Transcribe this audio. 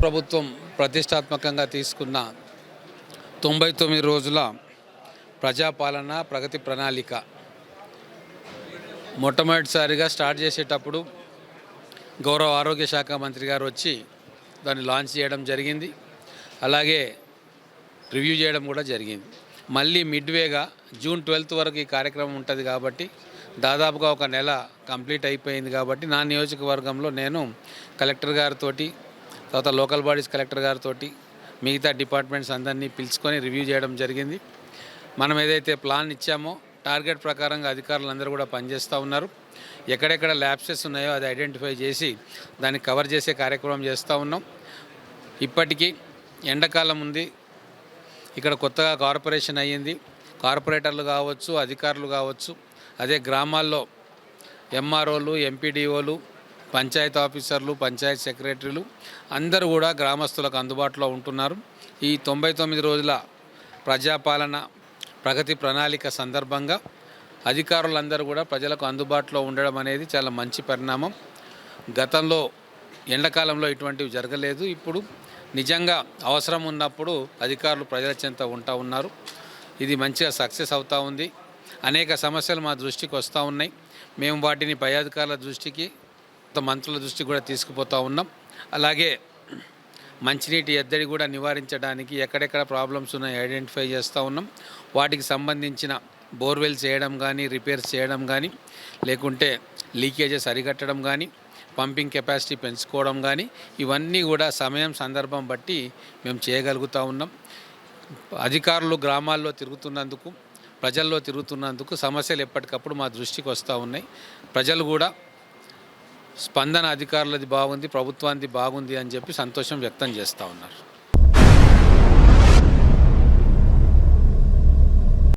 ప్రభుత్వం ప్రతిష్టాత్మకంగా తీసుకున్న 99 రోజుల ప్రజాపాలన ప్రగతి ప్రణాళిక మొట్టమొదటిసారిగా స్టార్ట్ చేసేటప్పుడు గౌరవ ఆరోగ్య శాఖ మంత్రి గారు వచ్చి దాన్ని లాంచ్ చేయడం జరిగింది. అలాగే రివ్యూ చేయడం కూడా జరిగింది. మళ్ళీ మిడ్వేగా జూన్ 12 వరకు ఈ కార్యక్రమం ఉంటుంది కాబట్టి దాదాపుగా ఒక నెల కంప్లీట్ అయిపోయింది. కాబట్టి నా నియోజకవర్గంలో నేను కలెక్టర్ గారితో, తర్వాత లోకల్ బాడీస్ కలెక్టర్ గారితో, మిగతా డిపార్ట్మెంట్స్ అందరినీ పిలుచుకొని రివ్యూ చేయడం జరిగింది. మనం ఏదైతే ప్లాన్ ఇచ్చామో టార్గెట్ ప్రకారంగా అధికారులందరూ కూడా పనిచేస్తూ ఉన్నారు. ఎక్కడెక్కడ ల్యాప్సెస్ ఉన్నాయో అది ఐడెంటిఫై చేసి దాన్ని కవర్ చేసే కార్యక్రమం చేస్తూ ఉన్నాం. ఇప్పటికీ ఎండాకాలం ఉంది, ఇక్కడ కొత్తగా కార్పొరేషన్ అయ్యింది. కార్పొరేటర్లు కావచ్చు, అధికారులు కావచ్చు, అదే గ్రామాల్లో ఎంఆర్ఓలు, ఎంపీడీఓలు, పంచాయతీ ఆఫీసర్లు, పంచాయతీ సెక్రటరీలు అందరూ కూడా గ్రామస్తులకు అందుబాటులో ఉంటున్నారు. ఈ 99 రోజుల ప్రజాపాలన ప్రగతి ప్రణాళిక సందర్భంగా అధికారులందరూ కూడా ప్రజలకు అందుబాటులో ఉండడం అనేది చాలా మంచి పరిణామం. గతంలో ఎండాకాలంలో ఇటువంటివి జరగలేదు. ఇప్పుడు నిజంగా అవసరం ఉన్నప్పుడు అధికారులు ప్రజల చెంత ఉంటూ ఉన్నారు. ఇది మంచిగా సక్సెస్ అవుతూ ఉంది. అనేక సమస్యలు మా దృష్టికి వస్తూ ఉన్నాయి. మేము వాటిని పై అధికారుల దృష్టికి, మంత్రుల దృష్టికి కూడా తీసుకుపోతూ ఉన్నాం. అలాగే మంచినీటి ఎద్దడి కూడా నివారించడానికి ఎక్కడెక్కడ ప్రాబ్లమ్స్ ఉన్నాయో ఐడెంటిఫై చేస్తూ ఉన్నాం. వాటికి సంబంధించిన బోర్వెల్స్ చేయడం కానీ, రిపేర్స్ చేయడం కానీ, లేకుంటే లీకేజెస్ అరికట్టడం కానీ, పంపింగ్ కెపాసిటీ పెంచుకోవడం కానీ, ఇవన్నీ కూడా సమయం సందర్భం బట్టి మేము చేయగలుగుతూ ఉన్నాం. అధికారులు గ్రామాల్లో తిరుగుతున్నందుకు, ప్రజల్లో తిరుగుతున్నందుకు సమస్యలు ఎప్పటికప్పుడు మా దృష్టికి వస్తూ ఉన్నాయి. ప్రజలు కూడా స్పందన అధికారులది బాగుంది, ప్రభుత్వానికి బాగుంది అని చెప్పి సంతోషం వ్యక్తం చేస్తూ ఉన్నారు.